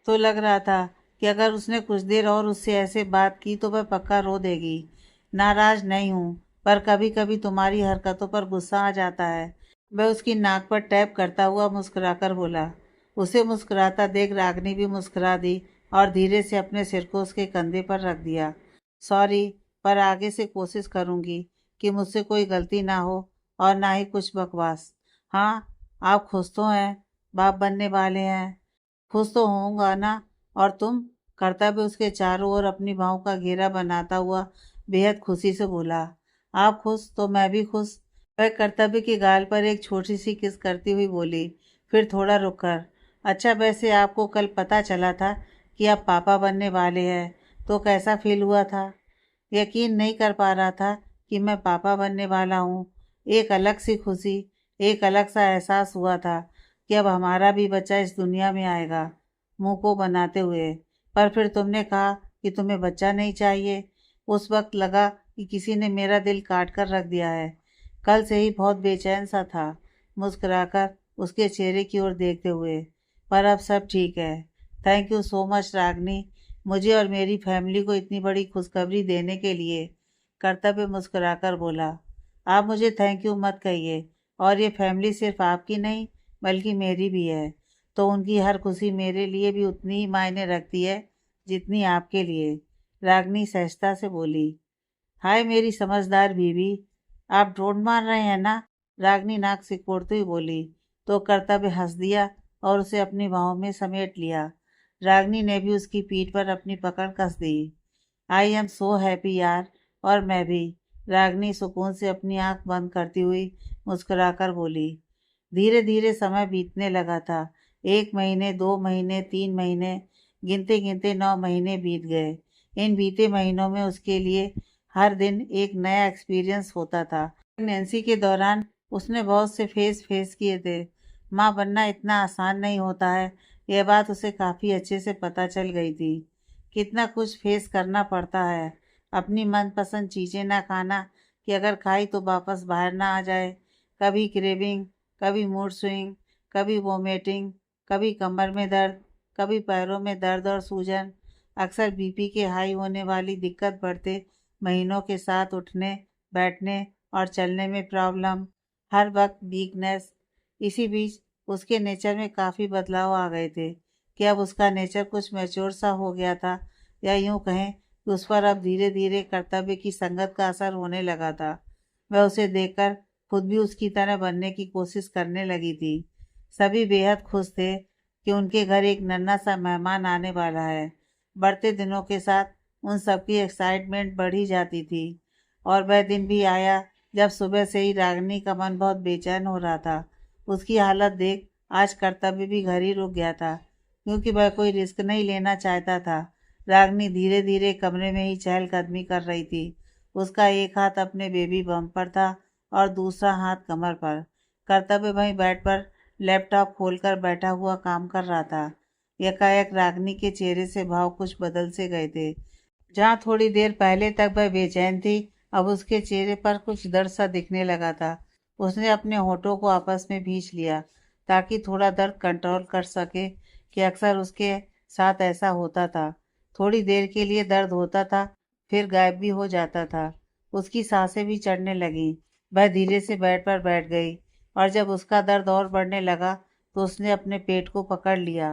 [SPEAKER 1] तो लग रहा था कि अगर उसने कुछ देर और उससे ऐसे बात की तो वह पक्का रो देगी। नाराज नहीं हूँ, पर कभी कभी तुम्हारी हरकतों पर गुस्सा आ जाता है। वह उसकी नाक पर टैप करता हुआ मुस्कुराकर बोला। उसे मुस्कुराता देख रागनी भी मुस्कुरा दी और धीरे से अपने सिर को उसके कंधे पर रख दिया। सॉरी, पर आगे से कोशिश करूंगी कि मुझसे कोई गलती ना हो और ना ही कुछ बकवास। हाँ, आप खुश तो हैं, बाप बनने वाले हैं। खुश तो होऊंगा ना। और तुम? कर्तव्य उसके चारों ओर अपनी बाहों का घेरा बनाता हुआ बेहद खुशी से बोला। आप खुश तो मैं भी खुश। वह कर्तव्य के गाल पर एक छोटी सी किस करती हुई बोली, फिर थोड़ा रुककर, अच्छा वैसे आपको कल पता चला था कि आप पापा बनने वाले हैं, तो कैसा फील हुआ था? यकीन नहीं कर पा रहा था कि मैं पापा बनने वाला हूँ। एक अलग सी खुशी, एक अलग सा एहसास हुआ था कि अब हमारा भी बच्चा इस दुनिया में आएगा, मुंह को बनाते हुए। पर फिर तुमने कहा कि तुम्हें बच्चा नहीं चाहिए। उस वक्त लगा कि किसी ने मेरा दिल काट कर रख दिया है। कल से ही बहुत बेचैन सा था। मुस्कुराकर उसके चेहरे की ओर देखते हुए, पर अब सब ठीक है। थैंक यू सो मच रागनी, मुझे और मेरी फैमिली को इतनी बड़ी खुशखबरी देने के लिए। कर्तव्य मुस्कुराकर बोला, आप मुझे थैंक यू मत कहिए। और ये फैमिली सिर्फ आपकी नहीं बल्कि मेरी भी है, तो उनकी हर खुशी मेरे लिए भी उतनी ही मायने रखती है जितनी आपके लिए। रागनी सहजता से बोली। हाय मेरी समझदार बीवी, आप ड्रोन मार रहे हैं ना? रागनी नाक सिकोड़ती हुई बोली। तो कर्तव्य हंस दिया और उसे अपनी बाहों में समेट लिया। रागनी ने भी उसकी पीठ पर अपनी पकड़ कस दी। आई एम सो हैप्पी यार। और मैं भी। रागनी सुकून से अपनी आंख बंद करती हुई मुस्कुराकर बोली। धीरे धीरे समय बीतने लगा था। 1 महीने, 2 महीने, 3 महीने, गिनते गिनते 9 महीने बीत गए। इन बीते महीनों में उसके लिए हर दिन एक नया एक्सपीरियंस होता था। प्रेगनेंसी के दौरान उसने बहुत से फेस किए थे। माँ बनना इतना आसान नहीं होता है, यह बात उसे काफ़ी अच्छे से पता चल गई थी। कितना कुछ फेस करना पड़ता है, अपनी मनपसंद चीज़ें ना खाना कि अगर खाई तो वापस बाहर ना आ जाए, कभी क्रेविंग, कभी मूड स्विंग, कभी वोमिटिंग, कभी कमर में दर्द, कभी पैरों में दर्द और सूजन, अक्सर बीपी के हाई होने वाली दिक्कत बढ़ते महीनों के साथ उठने, बैठने और चलने में प्रॉब्लम, हर वक्त वीकनेस। इसी बीच उसके नेचर में काफ़ी बदलाव आ गए थे कि अब उसका नेचर कुछ मैच्योर सा हो गया था, या यूं कहें कि उस पर अब धीरे धीरे कर्तव्य की संगत का असर होने लगा था। वह उसे देखकर खुद भी उसकी तरह बनने की कोशिश करने लगी थी। सभी बेहद खुश थे कि उनके घर एक नन्हा सा मेहमान आने वाला है। बढ़ते दिनों के साथ उन सबकी एक्साइटमेंट बढ़ी जाती थी, और वह दिन भी आया जब सुबह से ही रागिनी का मन बहुत बेचैन हो रहा था। उसकी हालत देख आज कर्तव्य भी घर ही रुक गया था, क्योंकि वह कोई रिस्क नहीं लेना चाहता था। रागिनी धीरे धीरे कमरे में ही चहलकदमी कर रही थी। उसका एक हाथ अपने बेबी बम्प पर था और दूसरा हाथ कमर पर। कर्तव्य वहीं बेड पर लैपटॉप खोलकर बैठा हुआ काम कर रहा था। एकाएक रागिनी के चेहरे से भाव कुछ बदल से गए थे। जहाँ थोड़ी देर पहले तक वह बेचैन थी, अब उसके चेहरे पर कुछ दर्द सा दिखने लगा था। उसने अपने होठों को आपस में भींच लिया ताकि थोड़ा दर्द कंट्रोल कर सके, कि अक्सर उसके साथ ऐसा होता था। थोड़ी देर के लिए दर्द होता था, फिर गायब भी हो जाता था। उसकी सांसें भी चढ़ने लगीं। वह धीरे से बेड पर बैठ गई, और जब उसका दर्द और बढ़ने लगा तो उसने अपने पेट को पकड़ लिया।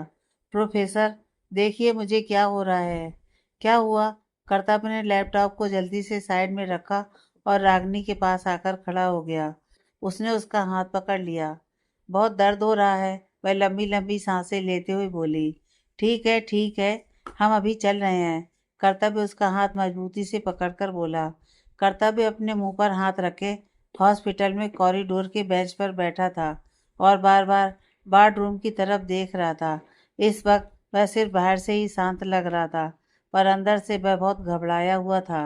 [SPEAKER 1] प्रोफेसर, देखिए मुझे क्या हो रहा है। क्या हुआ? कर्तव्य ने लैपटॉप को जल्दी से साइड में रखा और रागिनी के पास आकर खड़ा हो गया। उसने उसका हाथ पकड़ लिया। बहुत दर्द हो रहा है, वह लंबी लंबी सांसें लेते हुए बोली। ठीक है, हम अभी चल रहे हैं। कर्तव्य उसका हाथ मजबूती से पकड़कर बोला। कर्तव्य अपने मुंह पर हाथ रखे हॉस्पिटल में कॉरिडोर के बेंच पर बैठा था और बार बार बाथरूम की तरफ देख रहा था। इस वक्त वह सिर्फ बाहर से ही शांत लग रहा था, पर अंदर से वह बहुत घबराया हुआ था।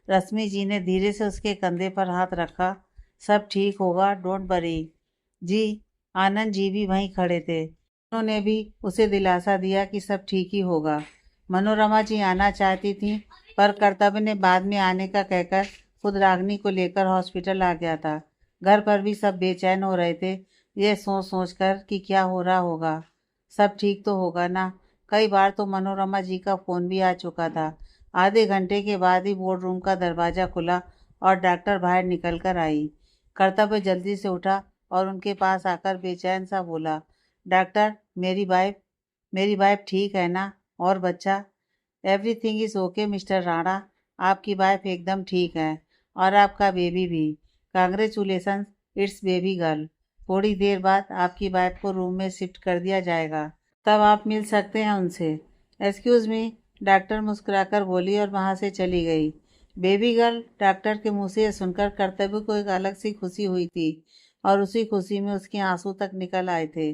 [SPEAKER 1] रश्मि जी ने धीरे से उसके कंधे पर हाथ रखा। सब ठीक होगा, डोंट वरी। जी। आनंद जी भी वहीं खड़े थे। उन्होंने भी उसे दिलासा दिया कि सब ठीक ही होगा। मनोरमा जी आना चाहती थीं, पर कर्तव्य ने बाद में आने का कहकर खुद रागिनी को लेकर हॉस्पिटल आ गया था। घर पर भी सब बेचैन हो रहे थे, ये सोच सोच कर कि क्या हो रहा होगा। सब ठीक तो होगा ना। कई बार तो मनोरमा जी का फ़ोन भी आ चुका था। आधे घंटे के बाद ही बोर्ड रूम का दरवाज़ा खुला और डॉक्टर बाहर निकल कर आई। कर्तव्य जल्दी से उठा और उनके पास आकर बेचैन सा बोला, डॉक्टर, मेरी वाइफ ठीक है ना? और बच्चा? Everything is okay mister Rana. आपकी वाइफ एकदम ठीक है, और आपका बेबी भी। Congratulations, it's baby girl. थोड़ी देर बाद आपकी वाइफ को रूम में शिफ्ट कर दिया जाएगा, तब आप मिल सकते हैं उनसे। एक्सक्यूज़ मी, डॉक्टर मुस्कुराकर बोली और वहाँ से चली गई। बेबी गर्ल, डॉक्टर के मुंह से यह सुनकर कर्तव्य को एक अलग सी खुशी हुई थी, और उसी खुशी में उसके आंसू तक निकल आए थे।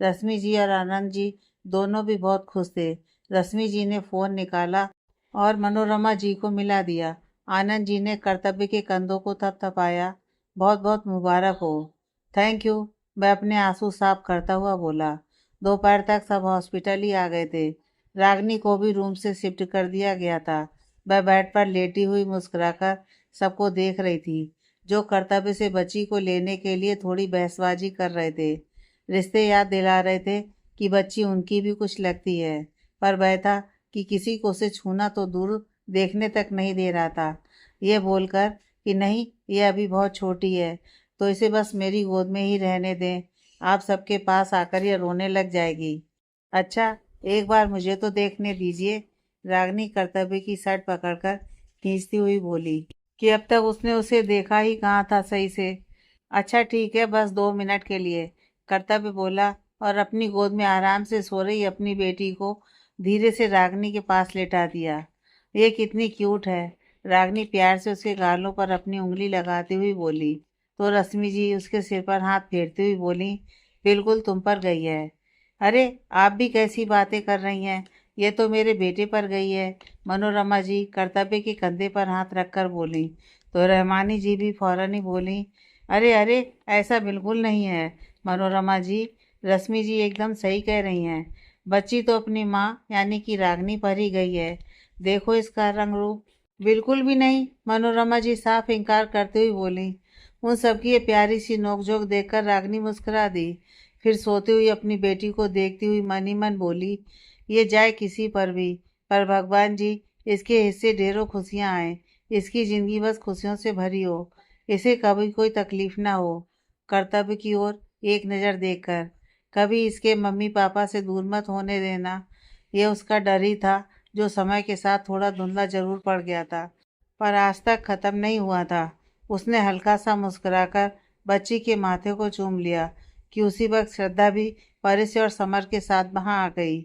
[SPEAKER 1] रश्मि जी और आनंद जी दोनों भी बहुत खुश थे। रश्मि जी ने फ़ोन निकाला और मनोरमा जी को मिला दिया। आनंद जी ने कर्तव्य के कंधों को थपथपाया। बहुत बहुत मुबारक हो। थैंक यू, वह अपने आंसू साफ करता हुआ बोला। दोपहर तक सब हॉस्पिटल ही आ गए थे। रागिनी को भी रूम से शिफ्ट कर दिया गया था। वह बेड पर लेटी हुई मुस्कुराकर सबको देख रही थी, जो कर्तव्य से बच्ची को लेने के लिए थोड़ी बहसबाजी कर रहे थे। रिश्ते याद दिला रहे थे कि बच्ची उनकी भी कुछ लगती है, पर वह था कि किसी को उसे छूना तो दूर, देखने तक नहीं दे रहा था। ये बोलकर कि नहीं, ये अभी बहुत छोटी है, तो इसे बस मेरी गोद में ही रहने दें। आप सबके पास आकर ये रोने लग जाएगी। अच्छा, एक बार मुझे तो देखने दीजिए। रागिनी कर्तव्य की शर्ट पकड़कर खींचती हुई बोली, कि अब तक उसने उसे देखा ही कहाँ था सही से। अच्छा ठीक है, बस 2 मिनट के लिए, कर्तव्य बोला, और अपनी गोद में आराम से सो रही अपनी बेटी को धीरे से रागिनी के पास लेटा दिया। ये कितनी क्यूट है। रागिनी प्यार से उसके गालों पर अपनी उंगली लगाती हुई बोली, तो रश्मि जी उसके सिर पर हाथ फेरती हुई बोली, बिल्कुल तुम पर गई है। अरे, आप भी कैसी बातें कर रही हैं, ये तो मेरे बेटे पर गई है। मनोरमा जी कर्तव्य के कंधे पर हाथ रखकर बोली, तो रहमानी जी भी फौरन ही बोली, अरे अरे, ऐसा बिल्कुल नहीं है मनोरमा जी। रश्मि जी एकदम सही कह रही हैं। बच्ची तो अपनी माँ यानी कि रागनी पर ही गई है। देखो इसका रंग रूप। बिल्कुल भी नहीं, मनोरमा जी साफ इंकार करते हुए बोली। उन सबकी ये प्यारी सी नोकझोंक देखकर रागनी मुस्कुरा दी। फिर सोती हुई अपनी बेटी को देखती हुई मन ही मन बोली, ये जाए किसी पर भी, पर भगवान जी इसके हिस्से ढेरों खुशियाँ आए। इसकी ज़िंदगी बस खुशियों से भरी हो, इसे कभी कोई तकलीफ ना हो। कर्तव्य की ओर एक नज़र देखकर, कभी इसके मम्मी पापा से दूर मत होने देना। ये उसका डर ही था, जो समय के साथ थोड़ा धुंधला जरूर पड़ गया था, पर आज तक ख़त्म नहीं हुआ था। उसने हल्का सा मुस्कुराकर बच्ची के माथे को चूम लिया कि उसी वक्त श्रद्धा भी परिस और समर के साथ वहाँ आ गई।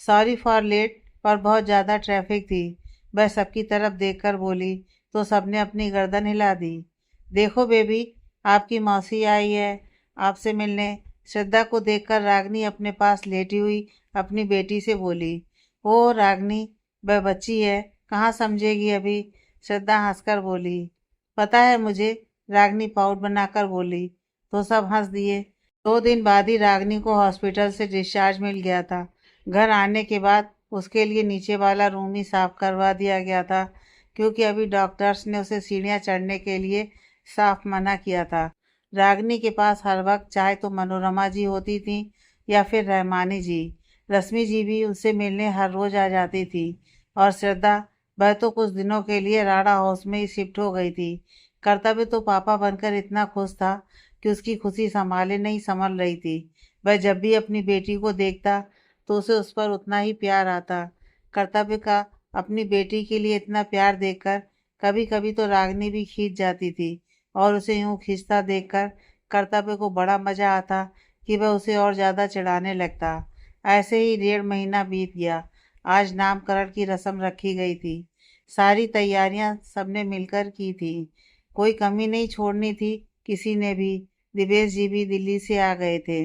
[SPEAKER 1] सॉरी फॉर लेट, पर बहुत ज़्यादा ट्रैफिक थी, वह सबकी तरफ देखकर बोली। तो सबने अपनी गर्दन हिला दी। देखो बेबी, आपकी मौसी आई है आपसे मिलने। श्रद्धा को देखकर रागनी अपने पास लेटी हुई अपनी बेटी से बोली। ओ रागनी, वह बच्ची है, कहाँ समझेगी अभी। श्रद्धा हंसकर बोली। पता है मुझे, रागनी पाउट बनाकर बोली। तो सब हंस दिए। 2 दिन बाद ही रागनी को हॉस्पिटल से डिस्चार्ज मिल गया था। घर आने के बाद उसके लिए नीचे वाला रूम ही साफ करवा दिया गया था, क्योंकि अभी डॉक्टर्स ने उसे सीढ़ियाँ चढ़ने के लिए साफ मना किया था। रागनी के पास हर वक्त चाहे तो मनोरमा जी होती थी या फिर रहमानी जी। रश्मि जी भी उससे मिलने हर रोज आ जाती थी। और श्रद्धा, वह तो कुछ दिनों के लिए राणा हाउस में ही शिफ्ट हो गई थी। कर्तव्य तो पापा बनकर इतना खुश था कि उसकी खुशी संभाले नहीं संभल रही थी। वह जब भी अपनी बेटी को देखता तो उसे उस पर उतना ही प्यार आता। कर्तव्य का अपनी बेटी के लिए इतना प्यार देखकर कभी कभी तो रागनी भी खींच जाती थी, और उसे यूं खींचता देखकर कर्तव्य को बड़ा मजा आता कि वह उसे और ज़्यादा चिढ़ाने लगता। ऐसे ही 1.5 महीना बीत गया। आज नामकरण की रस्म रखी गई थी। सारी तैयारियां सबने मिलकर की थी, कोई कमी नहीं छोड़नी थी किसी ने भी। दिवेश जी भी दिल्ली से आ गए थे।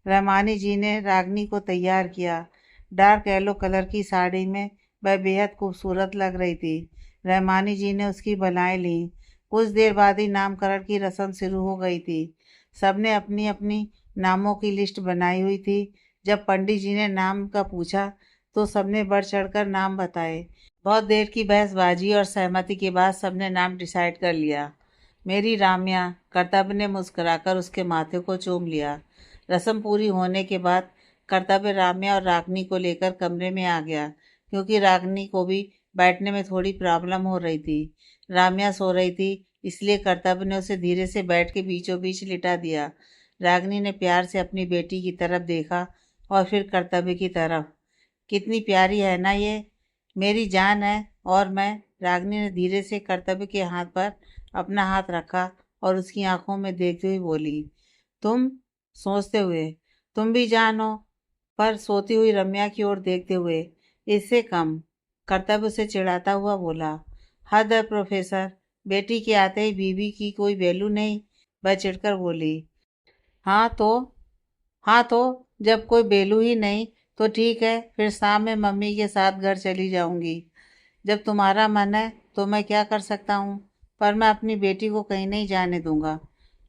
[SPEAKER 1] रहमानी जी ने रागनी को तैयार किया। डार्क येलो कलर की साड़ी में वह बेहद खूबसूरत लग रही थी। रहमानी जी ने उसकी बलाएं ली। कुछ देर बाद ही नामकरण की रस्म शुरू हो गई थी। सबने अपनी अपनी नामों की लिस्ट बनाई हुई थी। जब पंडित जी ने नाम का पूछा तो सबने बढ़ चढ़कर नाम बताए। बहुत देर की बहसबाजी और सहमति के बाद सबने नाम डिसाइड कर लिया। मेरी राम्या। कर्तव्य ने मुस्कुराकर उसके माथे को चूम लिया। रस्म पूरी होने के बाद कर्तव्य राम्या और रागनी को लेकर कमरे में आ गया, क्योंकि रागनी को भी बैठने में थोड़ी प्रॉब्लम हो रही थी। राम्या सो रही थी, इसलिए कर्तव्य ने उसे धीरे से बेड के बीचों बीच लिटा दिया। रागनी ने प्यार से अपनी बेटी की तरफ देखा और फिर कर्तव्य की तरफ। कितनी प्यारी है ना ये, मेरी जान है। और मैं। रागनी ने धीरे से कर्तव्य के हाथ पर अपना हाथ रखा और उसकी आंखों में देखते हुए बोली। तुम। सोचते हुए। तुम भी जान हो। पर सोती हुई रम्या की ओर देखते हुए। इससे कम। कर्तव्य उसे चिढ़ाता हुआ बोला। हद है प्रोफेसर, बेटी के आते ही बीवी की कोई वैल्यू नहीं। वह चिढ़कर बोली। हाँ तो। हाँ तो, जब कोई बेलू ही नहीं तो ठीक है, फिर शाम में मम्मी के साथ घर चली जाऊंगी। जब तुम्हारा मन है तो मैं क्या कर सकता हूँ, पर मैं अपनी बेटी को कहीं नहीं जाने दूंगा।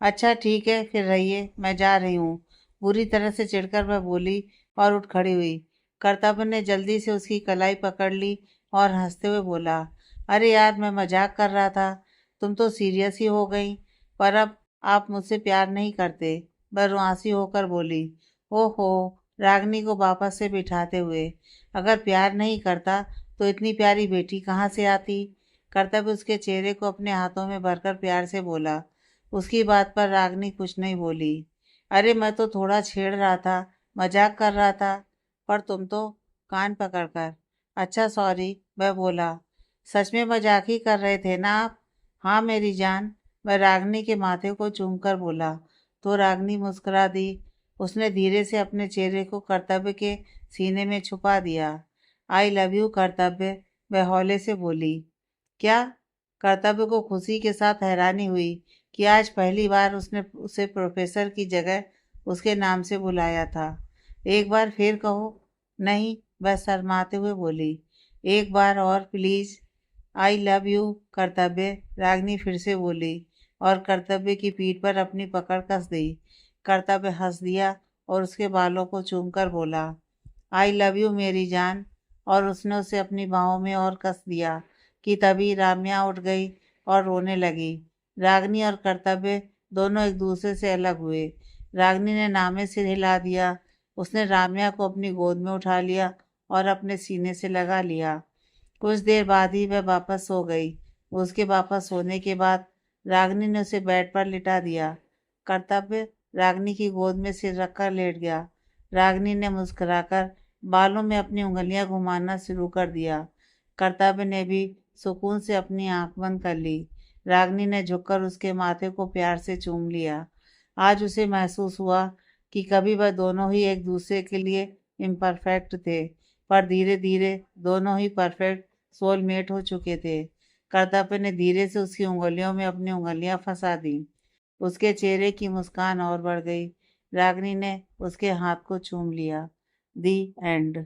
[SPEAKER 1] अच्छा ठीक है, फिर रहिए, मैं जा रही हूँ। बुरी तरह से चिढ़कर वह बोली और उठ खड़ी हुई। कर्तव्य ने जल्दी से उसकी कलाई पकड़ ली और हंसते हुए बोला। अरे यार, मैं मजाक कर रहा था, तुम तो सीरियस ही हो गई। पर अब आप मुझसे प्यार नहीं करते। वह रुआंसी होकर बोली। ओहो। रागनी को वापस से बिठाते हुए। अगर प्यार नहीं करता तो इतनी प्यारी बेटी कहाँ से आती। कर्तव्य उसके चेहरे को अपने हाथों में भरकर प्यार से बोला। उसकी बात पर रागनी कुछ नहीं बोली। अरे मैं तो थोड़ा छेड़ रहा था, मजाक कर रहा था, पर तुम तो कान पकड़कर। अच्छा सॉरी, वह बोला। सच में मजाक ही कर रहे थे ना आप। हाँ मेरी जान, वह रागनी के माथे को चूमकर बोला। तो रागनी मुस्कुरा दी। उसने धीरे से अपने चेहरे को कर्तव्य के सीने में छुपा दिया। आई लव यू कर्तव्य, वह हौले से बोली। क्या। कर्तव्य को खुशी के साथ हैरानी हुई कि आज पहली बार उसने उसे प्रोफेसर की जगह उसके नाम से बुलाया था। एक बार फिर कहो। नहीं, वह शर्माते हुए बोली। एक बार और प्लीज। आई लव यू कर्तव्य, रागनी फिर से बोली। और कर्तव्य की पीठ पर अपनी पकड़ कस दी। कर्तव्य हंस दिया और उसके बालों को चूमकर बोला, आई लव यू मेरी जान। और उसने उसे अपनी बाहों में और कस दिया कि तभी राम्या उठ गई और रोने लगी। रागनी और कर्तव्य दोनों एक दूसरे से अलग हुए। रागनी ने नामे सिर हिला दिया। उसने राम्या को अपनी गोद में उठा लिया और अपने सीने से लगा लिया। कुछ देर बाद ही वह वापस सो गई। उसके वापस सोने के बाद रागनी ने उसे बेड पर लिटा दिया। कर्तव्य रागनी की गोद में सिर रखकर लेट गया। रागनी ने मुस्कुराकर बालों में अपनी उंगलियां घुमाना शुरू कर दिया। कर्तव्य ने भी सुकून से अपनी आंख बंद कर ली। रागनी ने झुककर उसके माथे को प्यार से चूम लिया। आज उसे महसूस हुआ कि कभी वह दोनों ही एक दूसरे के लिए इम्परफेक्ट थे, पर धीरे धीरे दोनों ही परफेक्ट सोलमेट हो चुके थे। कर्तव्य ने धीरे से उसकी उंगलियों में अपनी उंगलियां फंसा दी। उसके चेहरे की मुस्कान और बढ़ गई। रागनी ने उसके हाथ को चूम लिया। दी एंड।